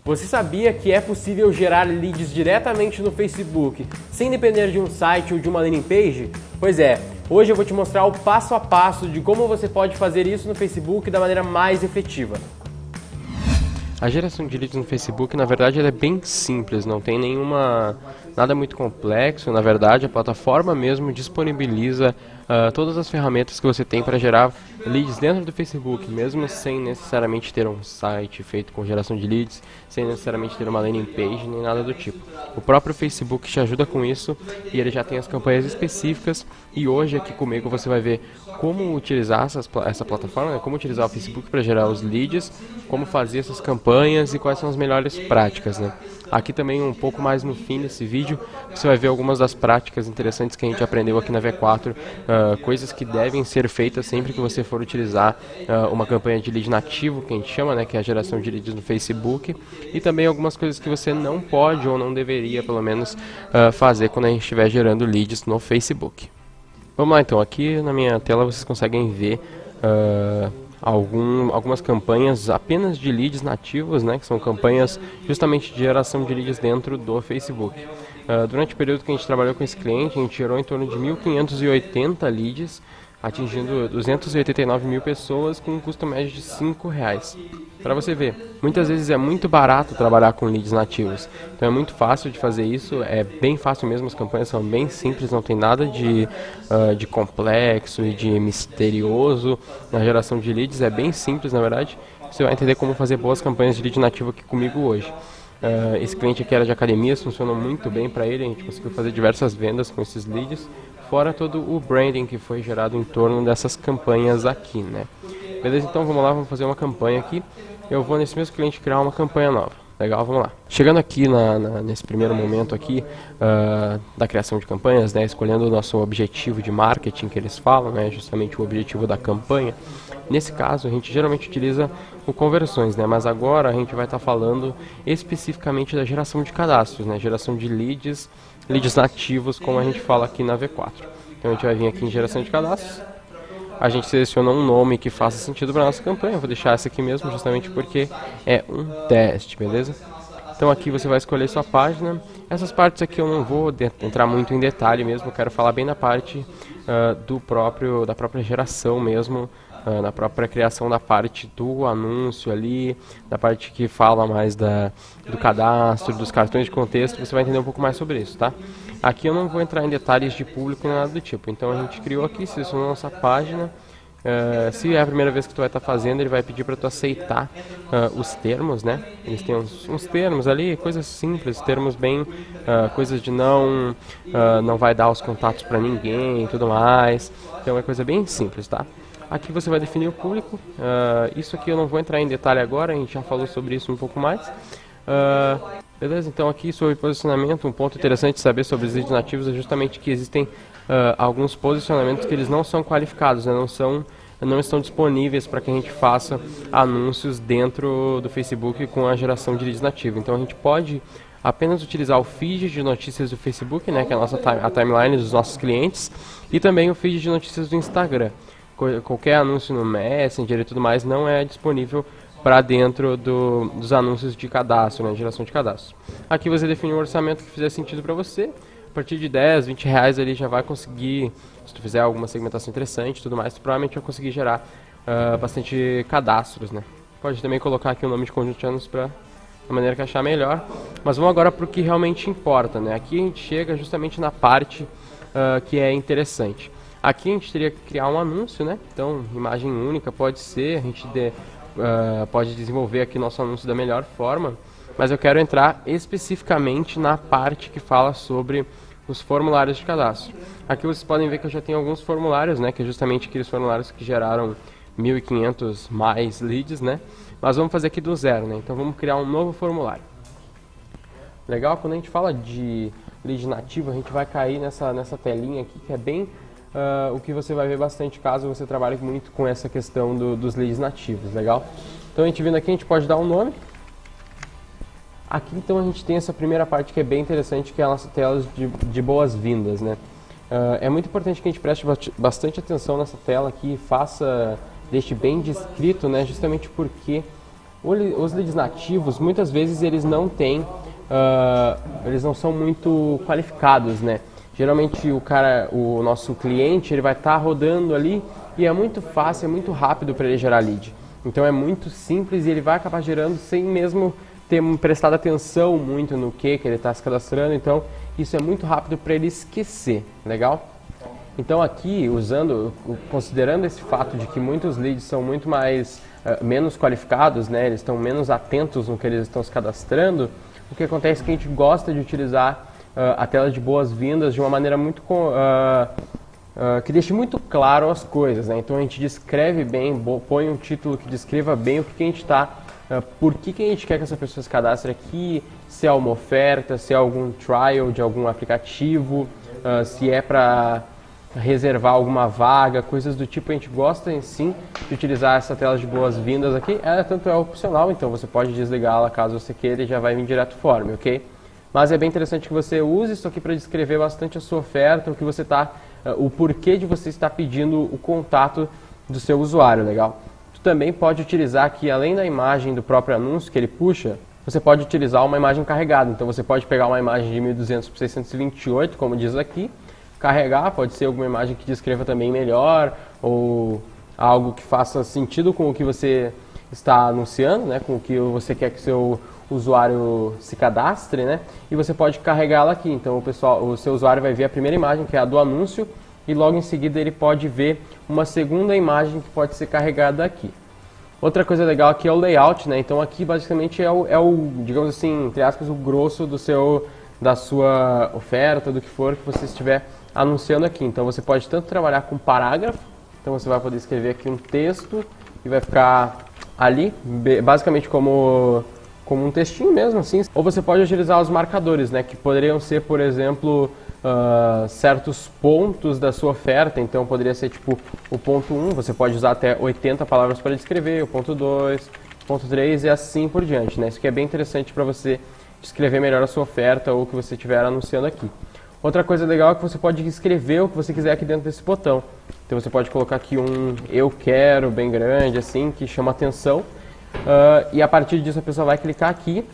Você sabia que é possível gerar leads diretamente no Facebook, sem depender de um site ou de uma landing page? Pois é, hoje eu vou te mostrar o passo a passo de como você pode fazer isso no Facebook da maneira mais efetiva. A geração de leads no Facebook, na verdade, ela é bem simples, não tem nada muito complexo. Na verdade, a plataforma mesmo disponibiliza todas as ferramentas que você tem para gerar leads dentro do Facebook, mesmo sem necessariamente ter um site feito com geração de leads, sem necessariamente ter uma landing page, nem nada do tipo. O próprio Facebook te ajuda com isso e ele já tem as campanhas específicas, e hoje aqui comigo você vai ver como utilizar essa plataforma, né? Como utilizar o Facebook para gerar os leads, como fazer essas campanhas e quais são as melhores práticas, né? Aqui também um pouco mais no fim desse vídeo você vai ver algumas das práticas interessantes que a gente aprendeu aqui na V4, coisas que devem ser feitas sempre que você for utilizar uma campanha de lead nativo, que a gente chama, né, que é a geração de leads no Facebook, e também algumas coisas que você não pode ou não deveria, pelo menos, fazer quando a gente estiver gerando leads no Facebook. Vamos lá então, aqui na minha tela vocês conseguem ver algumas campanhas apenas de leads nativos, né, que são campanhas justamente de geração de leads dentro do Facebook. Durante o período que a gente trabalhou com esse cliente, a gente gerou em torno de 1.580 leads, atingindo 289 mil pessoas com um custo médio de R$5. Para você ver, muitas vezes é muito barato trabalhar com leads nativos, então é muito fácil de fazer isso, é bem fácil mesmo, as campanhas são bem simples, não tem nada de complexo e de misterioso. Na geração de leads é bem simples, na verdade. Você vai entender como fazer boas campanhas de lead nativo aqui comigo hoje. Esse cliente aqui era de academias, funcionou muito bem para ele, a gente conseguiu fazer diversas vendas com esses leads, fora todo o branding que foi gerado em torno dessas campanhas aqui, né? Beleza, então vamos lá, vamos fazer uma campanha aqui. Eu vou nesse mesmo cliente criar uma campanha nova. Legal, vamos lá. Chegando aqui nesse primeiro momento aqui da criação de campanhas, né, escolhendo o nosso objetivo de marketing que eles falam, né, justamente o objetivo da campanha. Nesse caso, a gente geralmente utiliza o conversões, né, mas agora a gente vai estar falando especificamente da geração de cadastros, né, geração de leads nativos, como a gente fala aqui na V4. Então a gente vai vir aqui em geração de cadastros. A gente seleciona um nome que faça sentido para a nossa campanha. Eu vou deixar essa aqui mesmo, justamente porque é um teste, beleza? Então aqui você vai escolher sua página. Essas partes aqui eu não vou entrar muito em detalhe mesmo, eu quero falar bem na parte da própria geração mesmo, na própria criação da parte do anúncio ali, da parte que fala mais do cadastro, dos cartões de contexto. Você vai entender um pouco mais sobre isso, tá? Aqui eu não vou entrar em detalhes de público nem nada do tipo, então a gente criou aqui, selecionou nossa página. Se é a primeira vez que tu vai estar fazendo, ele vai pedir para tu aceitar os termos, né? Eles têm uns termos ali, coisas simples, termos bem, coisas de não vai dar os contatos para ninguém e tudo mais. Então é coisa bem simples, tá? Aqui você vai definir o público. Isso aqui eu não vou entrar em detalhe agora, a gente já falou sobre isso um pouco mais. Beleza? Então aqui sobre posicionamento, um ponto interessante de saber sobre os leads nativos é justamente que existem alguns posicionamentos que eles não são qualificados, né? Não estão disponíveis para que a gente faça anúncios dentro do Facebook com a geração de leads nativos. Então a gente pode apenas utilizar o feed de notícias do Facebook, né, que é a timeline dos nossos clientes, e também o feed de notícias do Instagram. Qualquer anúncio no Messenger e tudo mais não é disponível para dentro dos anúncios de cadastro, né, geração de cadastro. Aqui você define um orçamento que fizer sentido para você. A partir de 10, 20 reais ele já vai conseguir, se tu fizer alguma segmentação interessante e tudo mais, tu provavelmente vai conseguir gerar bastante cadastros, né. Pode também colocar aqui o nome de conjunto de anúncios da maneira que achar melhor. Mas vamos agora para o que realmente importa, né. Aqui a gente chega justamente na parte que é interessante. Aqui a gente teria que criar um anúncio, né? Então, imagem única pode ser, a gente pode desenvolver aqui nosso anúncio da melhor forma, mas eu quero entrar especificamente na parte que fala sobre os formulários de cadastro. Aqui vocês podem ver que eu já tenho alguns formulários, né? Que é justamente aqueles formulários que geraram 1.500 mais leads, né? Mas vamos fazer aqui do zero, né? Então vamos criar um novo formulário. Legal? Quando a gente fala de lead nativo, a gente vai cair nessa telinha aqui, que é bem o que você vai ver bastante caso você trabalhe muito com essa questão dos leads nativos, legal? Então a gente vindo aqui, a gente pode dar um nome. Aqui então a gente tem essa primeira parte que é bem interessante, que é a nossa tela de boas-vindas, né? É muito importante que a gente preste bastante atenção nessa tela aqui, deixe bem descrito, né? Justamente porque Os leads nativos, muitas vezes eles não têm, eles não são muito qualificados, né? Geralmente o nosso cliente, ele vai estar rodando ali e é muito fácil, é muito rápido para ele gerar lead. Então é muito simples e ele vai acabar gerando sem mesmo ter prestado atenção muito no que ele está se cadastrando. Então isso é muito rápido para ele esquecer, legal? Então aqui, considerando esse fato de que muitos leads são muito menos qualificados, né, eles estão menos atentos no que eles estão se cadastrando, o que acontece é que a gente gosta de utilizar a tela de boas-vindas de uma maneira muito que deixe muito claro as coisas, né? Então a gente descreve bem, põe um título que descreva bem o que a gente está, por que a gente quer que essa pessoa se cadastre aqui, se é uma oferta, se é algum trial de algum aplicativo, se é para reservar alguma vaga, coisas do tipo. A gente gosta sim de utilizar essa tela de boas-vindas aqui, tanto é opcional, então você pode desligá-la caso você queira e já vai vir direto form, ok? Mas é bem interessante que você use isso aqui para descrever bastante a sua oferta, o porquê de você estar pedindo o contato do seu usuário, legal? Tu também pode utilizar aqui, além da imagem do próprio anúncio que ele puxa, você pode utilizar uma imagem carregada. Então você pode pegar uma imagem de 1200 por 628, como diz aqui, carregar, pode ser alguma imagem que descreva também melhor, ou algo que faça sentido com o que você está anunciando, né, com o que você quer que seu usuário se cadastre, né, e você pode carregá-la aqui. Então o seu usuário vai ver a primeira imagem, que é a do anúncio, e logo em seguida ele pode ver uma segunda imagem que pode ser carregada aqui. Outra coisa legal aqui é o layout, né, então aqui basicamente é o digamos assim, entre aspas, o grosso da sua oferta, do que for que você estiver anunciando aqui. Então você pode tanto trabalhar com parágrafo, então você vai poder escrever aqui um texto e vai ficar ali, basicamente como um textinho mesmo, assim. Ou você pode utilizar os marcadores, né, que poderiam ser, por exemplo, certos pontos da sua oferta. Então poderia ser tipo o ponto 1, você pode usar até 80 palavras para descrever, o ponto 2, ponto 3 e assim por diante, né? Isso aqui é bem interessante para você descrever melhor a sua oferta ou o que você estiver anunciando aqui. Outra coisa legal é que você pode escrever o que você quiser aqui dentro desse botão. Então você pode colocar aqui um eu quero bem grande, assim, que chama atenção. E a partir disso a pessoa vai clicar aqui.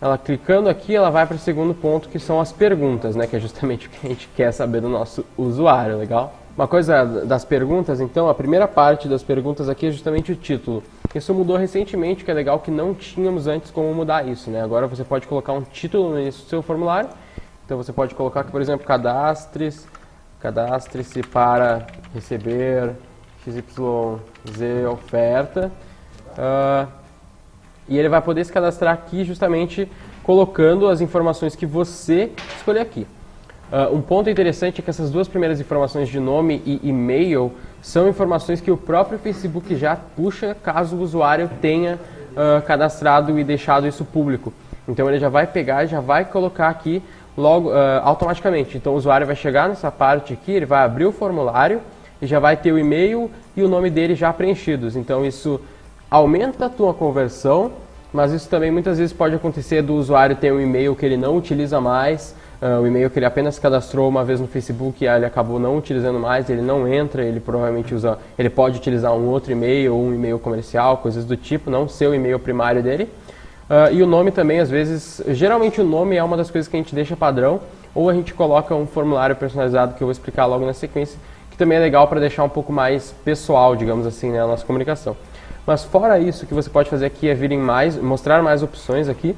Ela clicando aqui, ela vai para o segundo ponto, que são as perguntas, né? Que é justamente o que a gente quer saber do nosso usuário, legal? Uma coisa das perguntas, então, a primeira parte das perguntas aqui é justamente o título. Isso mudou recentemente, que é legal, que não tínhamos antes como mudar isso, né? Agora você pode colocar um título no início do seu formulário. Então você pode colocar aqui, por exemplo, cadastre-se para receber XYZ oferta. E ele vai poder se cadastrar aqui justamente colocando as informações que você escolher aqui. Um ponto interessante é que essas duas primeiras informações de nome e e-mail são informações que o próprio Facebook já puxa caso o usuário tenha cadastrado e deixado isso público. Então ele já vai pegar e já vai colocar aqui logo automaticamente. Então o usuário vai chegar nessa parte aqui, ele vai abrir o formulário e já vai ter o e-mail e o nome dele já preenchidos. Então isso aumenta a tua conversão, mas isso também muitas vezes pode acontecer do usuário ter um e-mail que ele não utiliza mais, o e-mail que ele apenas cadastrou uma vez no Facebook e ele acabou não utilizando mais, ele não entra, ele provavelmente ele pode utilizar um outro e-mail ou um e-mail comercial, coisas do tipo, não ser o e-mail primário dele. E o nome também, às vezes, geralmente o nome é uma das coisas que a gente deixa padrão, ou a gente coloca um formulário personalizado que eu vou explicar logo na sequência, que também é legal para deixar um pouco mais pessoal, digamos assim, né, a nossa comunicação. Mas fora isso, o que você pode fazer aqui é mostrar mais opções aqui,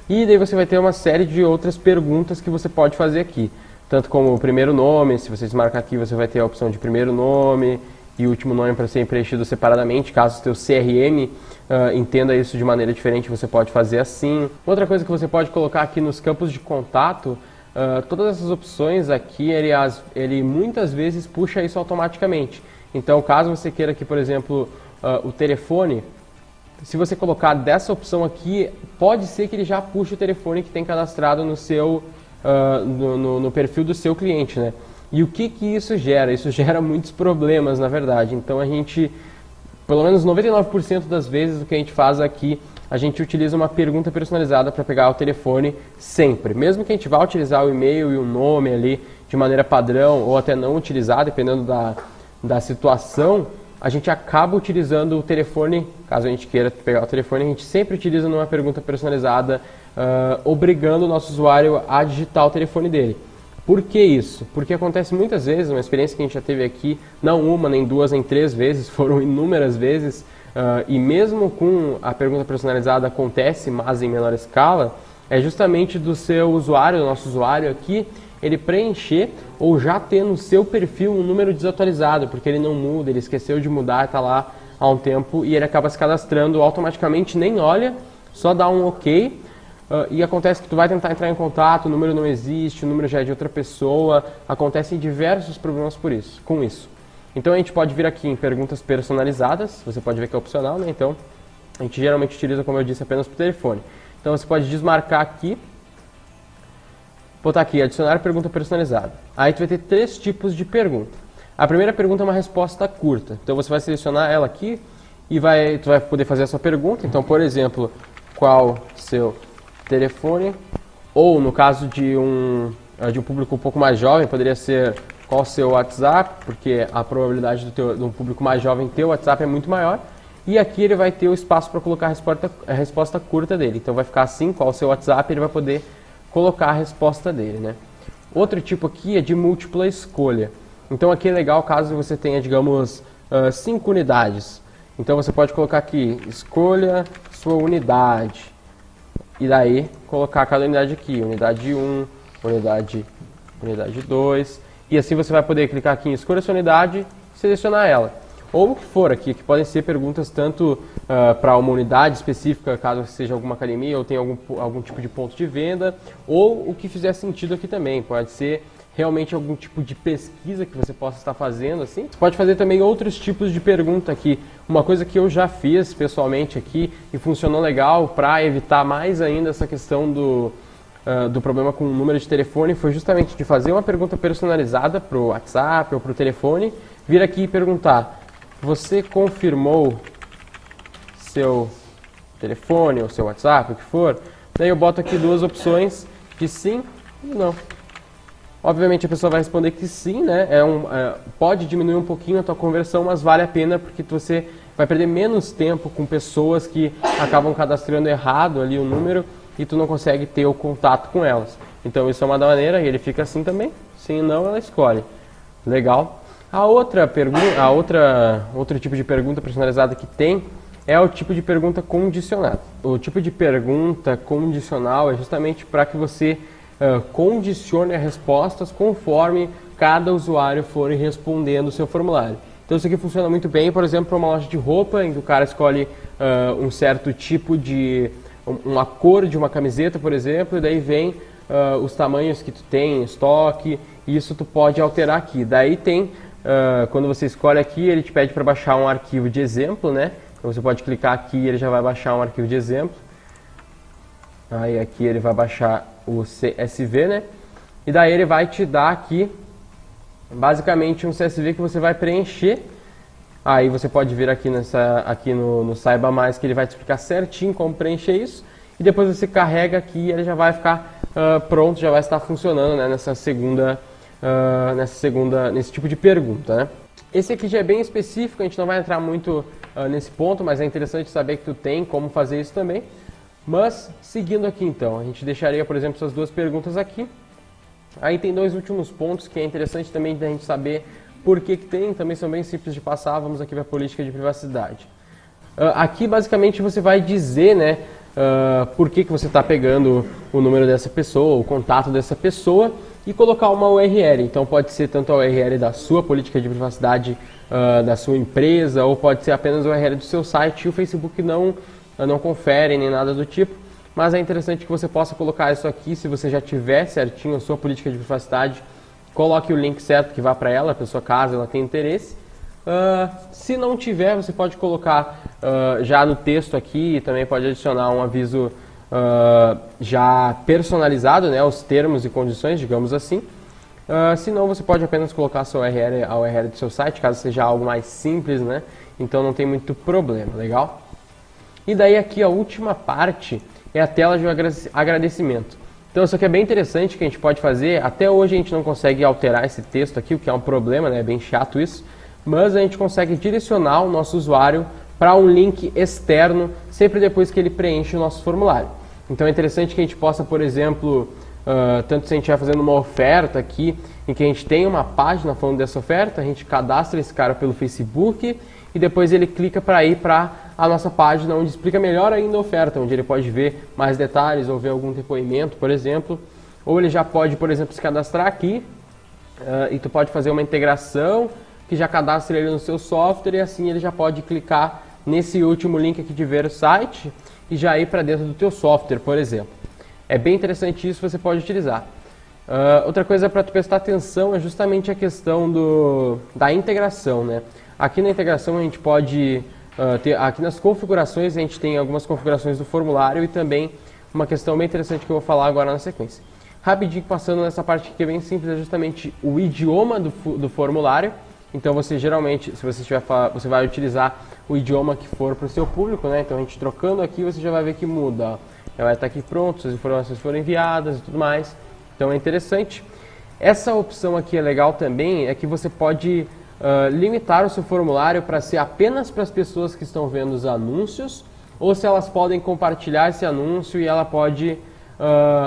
e daí você vai ter uma série de outras perguntas que você pode fazer aqui, tanto como o primeiro nome. Se você desmarcar aqui, você vai ter a opção de primeiro nome e último nome para ser preenchido separadamente. Caso o seu CRM entenda isso de maneira diferente, você pode fazer assim. Outra coisa que você pode colocar aqui nos campos de contato, todas essas opções aqui, ele muitas vezes puxa isso automaticamente. Então, caso você queira aqui, por exemplo, o telefone, se você colocar dessa opção aqui, pode ser que ele já puxe o telefone que tem cadastrado no seu no perfil do seu cliente, né? E o que isso gera? Isso gera muitos problemas, na verdade. Então a gente, pelo menos 99% das vezes, o que a gente faz aqui, a gente utiliza uma pergunta personalizada para pegar o telefone sempre. Mesmo que a gente vá utilizar o e-mail e o nome ali de maneira padrão, ou até não utilizar, dependendo da situação, a gente acaba utilizando o telefone, caso a gente queira pegar o telefone, a gente sempre utiliza numa pergunta personalizada, obrigando o nosso usuário a digitar o telefone dele. Por que isso? Porque acontece muitas vezes, uma experiência que a gente já teve aqui, não uma, nem duas, nem três vezes, foram inúmeras vezes, e mesmo com a pergunta personalizada acontece, mas em menor escala, é justamente do seu usuário, do nosso usuário aqui, ele preencher ou já ter no seu perfil um número desatualizado, porque ele não muda, ele esqueceu de mudar, está lá há um tempo e ele acaba se cadastrando automaticamente, nem olha, só dá um OK, e acontece que tu vai tentar entrar em contato, o número não existe, o número já é de outra pessoa, acontecem diversos problemas com isso. Então a gente pode vir aqui em perguntas personalizadas, você pode ver que é opcional, né? Então a gente geralmente utiliza, como eu disse, apenas por telefone. Então você pode desmarcar aqui, botar aqui, adicionar pergunta personalizada. Aí tu vai ter 3 tipos de pergunta. A primeira pergunta é uma resposta curta. Então você vai selecionar ela aqui e tu vai poder fazer a sua pergunta. Então, por exemplo, qual seu telefone? Ou no caso de um público um pouco mais jovem, poderia ser qual seu WhatsApp, porque a probabilidade de um público mais jovem ter o WhatsApp é muito maior. E aqui ele vai ter o espaço para colocar a resposta curta dele. Então vai ficar assim, qual o seu WhatsApp, ele vai poder colocar a resposta dele, né? Outro tipo aqui é de múltipla escolha. Então aqui é legal caso você tenha, digamos, 5 unidades. Então você pode colocar aqui, escolha sua unidade. E daí colocar cada unidade aqui, unidade 1, unidade 2. E assim você vai poder clicar aqui em escolha sua unidade e selecionar ela. Ou o que for aqui, que podem ser perguntas tanto para uma unidade específica, caso seja alguma academia ou tenha algum tipo de ponto de venda, ou o que fizer sentido aqui também. Pode ser realmente algum tipo de pesquisa que você possa estar fazendo, assim. Você pode fazer também outros tipos de pergunta aqui. Uma coisa que eu já fiz pessoalmente aqui e funcionou legal para evitar mais ainda essa questão do problema com o número de telefone foi justamente de fazer uma pergunta personalizada para o WhatsApp ou para o telefone, vir aqui e perguntar: você confirmou seu telefone ou seu WhatsApp, o que for? Daí eu boto aqui 2 opções de sim e não. Obviamente a pessoa vai responder que sim, né? Pode diminuir um pouquinho a tua conversão, mas vale a pena porque você vai perder menos tempo com pessoas que acabam cadastrando errado ali o número e tu não consegue ter o contato com elas. Então isso é uma maneira, e ele fica assim também, sim e não, ela escolhe. Legal. Outro tipo de pergunta personalizada que tem é o tipo de pergunta condicionada. O tipo de pergunta condicional é justamente para que você condicione as respostas conforme cada usuário for respondendo o seu formulário. Então isso aqui funciona muito bem, por exemplo, para uma loja de roupa, em que o cara escolhe um certo tipo de... uma cor de uma camiseta, por exemplo, e daí vem os tamanhos que tu tem em estoque, e isso tu pode alterar aqui. Daí tem... quando você escolhe aqui, ele te pede para baixar um arquivo de exemplo, né? Então você pode clicar aqui e ele já vai baixar um arquivo de exemplo. Aí aqui ele vai baixar o CSV, né? E daí ele vai te dar aqui, basicamente, um CSV que você vai preencher. Aí você pode vir aqui, no Saiba Mais, que ele vai te explicar certinho como preencher isso. E depois você carrega aqui e ele já vai ficar pronto, já vai estar funcionando, né, nesse tipo de pergunta, né? Esse aqui já é bem específico, a gente não vai entrar muito nesse ponto, mas é interessante saber que tu tem como fazer isso também. Mas, seguindo aqui então, a gente deixaria, por exemplo, essas 2 perguntas aqui. Aí tem 2 últimos pontos que é interessante também da gente saber por que tem, também são bem simples de passar. Vamos aqui para a política de privacidade. Aqui, basicamente, você vai dizer, né, por que você está pegando o número dessa pessoa, o contato dessa pessoa, e colocar uma URL. Então pode ser tanto a URL da sua política de privacidade da sua empresa, ou pode ser apenas a URL do seu site, e o Facebook não confere nem nada do tipo. Mas é interessante que você possa colocar isso aqui, se você já tiver certinho a sua política de privacidade, coloque o link certo que vá para ela, a pessoa, caso ela tenha interesse. Se não tiver, você pode colocar já no texto aqui, e também pode adicionar um aviso já personalizado, né, os termos e condições, digamos assim. Se não, você pode apenas colocar a URL do seu site, caso seja algo mais simples, né? Então não tem muito problema, legal? E daí aqui a última parte é a tela de agradecimento. Então isso aqui é bem interessante que a gente pode fazer. Até hoje a gente não consegue alterar esse texto aqui, o que é um problema, né? É bem chato isso. mas a gente consegue direcionar o nosso usuário para um link externo sempre depois que ele preenche o nosso formulário. Então é interessante que a gente possa, por exemplo, tanto se a gente estiver fazendo uma oferta aqui, em que a gente tem uma página falando dessa oferta, a gente cadastra esse cara pelo Facebook e depois ele clica para ir para a nossa página onde explica melhor ainda a oferta, onde ele pode ver mais detalhes ou ver algum depoimento, por exemplo. Ou ele já pode, por exemplo, se cadastrar aqui e tu pode fazer uma integração que já cadastra ele no seu software e assim ele já pode clicar nesse último link aqui de ver o site e já ir para dentro do teu software, por exemplo. É bem interessante isso, você pode utilizar. Outra coisa para tu prestar atenção é justamente a questão da integração, né? Aqui na integração a gente pode aqui nas configurações a gente tem algumas configurações do formulário e também uma questão bem interessante que eu vou falar agora na sequência. Rapidinho passando nessa parte que é bem simples, é justamente o idioma do formulário. Então você geralmente, se você estiver você vai utilizar o idioma que for para o seu público, né? Então a gente trocando aqui, você já vai ver que muda, ó. Já vai estar aqui pronto, se as informações foram enviadas e tudo mais. Então é interessante. Essa opção aqui é legal também, é que você pode limitar o seu formulário para ser apenas para as pessoas que estão vendo os anúncios, ou se elas podem compartilhar esse anúncio e ela pode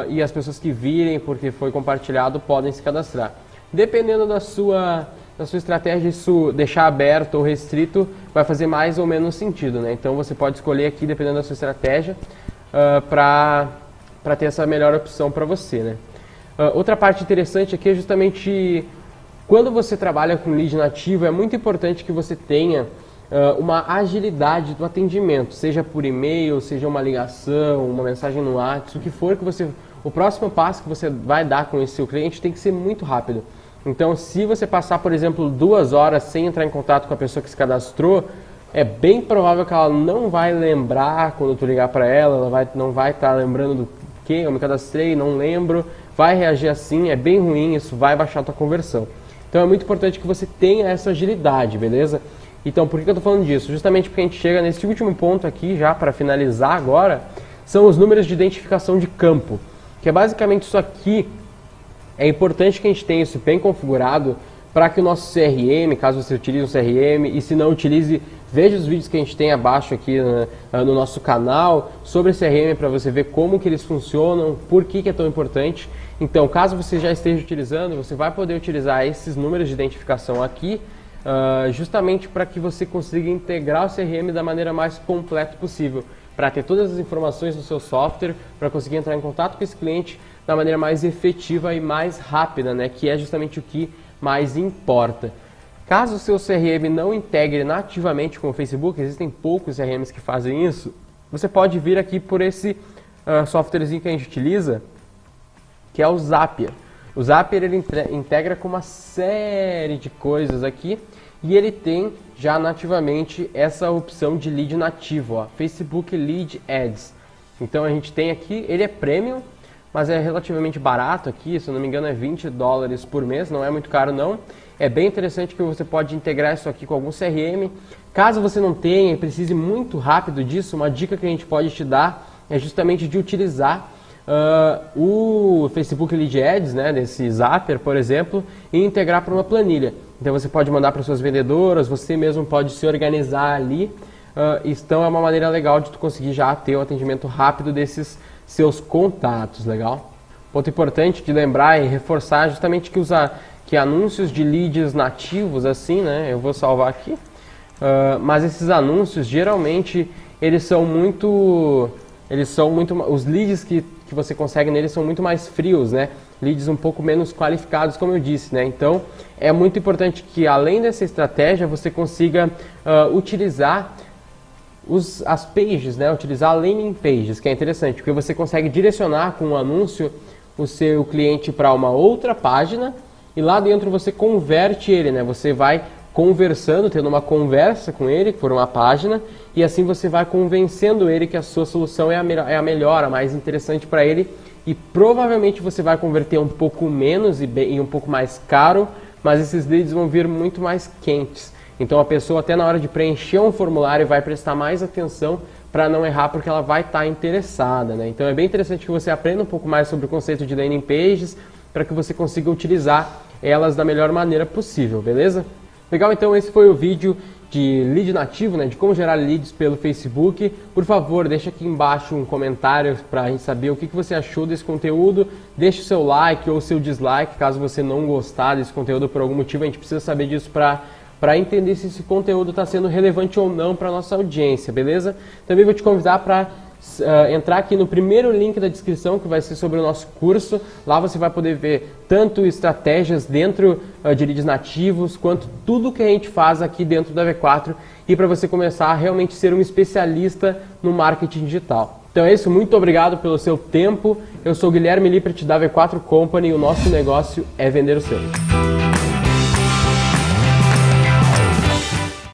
e as pessoas que virem porque foi compartilhado podem se cadastrar. Dependendo da sua estratégia, isso deixar aberto ou restrito vai fazer mais ou menos sentido, né? Então você pode escolher aqui, dependendo da sua estratégia, para ter essa melhor opção para você, né? Outra parte interessante aqui é justamente quando você trabalha com lead nativo, é muito importante que você tenha uma agilidade do atendimento, seja por e-mail, seja uma ligação, uma mensagem no WhatsApp, o que for que o próximo passo que você vai dar com esse seu cliente tem que ser muito rápido. Então, se você passar, por exemplo, 2 horas sem entrar em contato com a pessoa que se cadastrou, é bem provável que ela não vai lembrar quando tu ligar para ela, não vai estar lembrando do que eu me cadastrei, não lembro, vai reagir assim, é bem ruim, isso vai baixar a tua conversão. Então é muito importante que você tenha essa agilidade, beleza? Então, por que eu estou falando disso? Justamente porque a gente chega nesse último ponto aqui, já para finalizar agora, são os números de identificação de campo, que é basicamente isso aqui. É importante que a gente tenha isso bem configurado para que o nosso CRM, caso você utilize um CRM, e se não utilize, veja os vídeos que a gente tem abaixo aqui no nosso canal sobre CRM para você ver como que eles funcionam, por que é tão importante. Então, caso você já esteja utilizando, você vai poder utilizar esses números de identificação aqui, justamente para que você consiga integrar o CRM da maneira mais completa possível, para ter todas as informações do seu software, para conseguir entrar em contato com esse cliente da maneira mais efetiva e mais rápida, né? Que é justamente o que mais importa. Caso o seu CRM não integre nativamente com o Facebook, existem poucos CRMs que fazem isso, você pode vir aqui por esse softwarezinho que a gente utiliza, que é o Zapier. O Zapier ele integra com uma série de coisas aqui e ele tem já nativamente essa opção de lead nativo, ó, Facebook Lead Ads. Então a gente tem aqui, ele é premium, mas é relativamente barato aqui, se eu não me engano é $20 por mês, não é muito caro não. É bem interessante que você pode integrar isso aqui com algum CRM. Caso você não tenha e precise muito rápido disso, uma dica que a gente pode te dar é justamente de utilizar o Facebook Lead Ads, né, desse Zapier, por exemplo, e integrar para uma planilha. Então você pode mandar para suas vendedoras, você mesmo pode se organizar ali. Então é uma maneira legal de tu conseguir já ter o atendimento rápido desses seus contatos, legal? Ponto importante de lembrar e reforçar justamente que anúncios de leads nativos, assim, né, eu vou salvar aqui, mas esses anúncios geralmente eles são muito, os leads que você consegue neles são muito mais frios, né? Leads um pouco menos qualificados, como eu disse, né? Então, é muito importante que, além dessa estratégia, você consiga utilizar as pages, né? Utilizar landing pages, que é interessante, porque você consegue direcionar com um anúncio o seu cliente para uma outra página e lá dentro você converte ele, né? Você vai conversando, tendo uma conversa com ele por uma página e assim você vai convencendo ele que a sua solução é a melhor, a mais interessante para ele e provavelmente você vai converter um pouco menos e um pouco mais caro, mas esses leads vão vir muito mais quentes. Então a pessoa até na hora de preencher um formulário vai prestar mais atenção para não errar porque ela vai estar interessada, né? Então é bem interessante que você aprenda um pouco mais sobre o conceito de landing pages para que você consiga utilizar elas da melhor maneira possível, beleza? Legal, então esse foi o vídeo de lead nativo, né, de como gerar leads pelo Facebook. Por favor, deixa aqui embaixo um comentário para a gente saber o que você achou desse conteúdo. Deixa o seu like ou o seu dislike, caso você não gostar desse conteúdo por algum motivo. A gente precisa saber disso para entender se esse conteúdo está sendo relevante ou não para a nossa audiência, beleza? Também vou te convidar para entrar aqui no primeiro link da descrição, que vai ser sobre o nosso curso. Lá você vai poder ver tanto estratégias dentro de leads nativos, quanto tudo que a gente faz aqui dentro da V4, e para você começar a realmente ser um especialista no marketing digital. Então é isso, muito obrigado pelo seu tempo. Eu sou o Guilherme Lippert da V4 Company e o nosso negócio é vender o seu.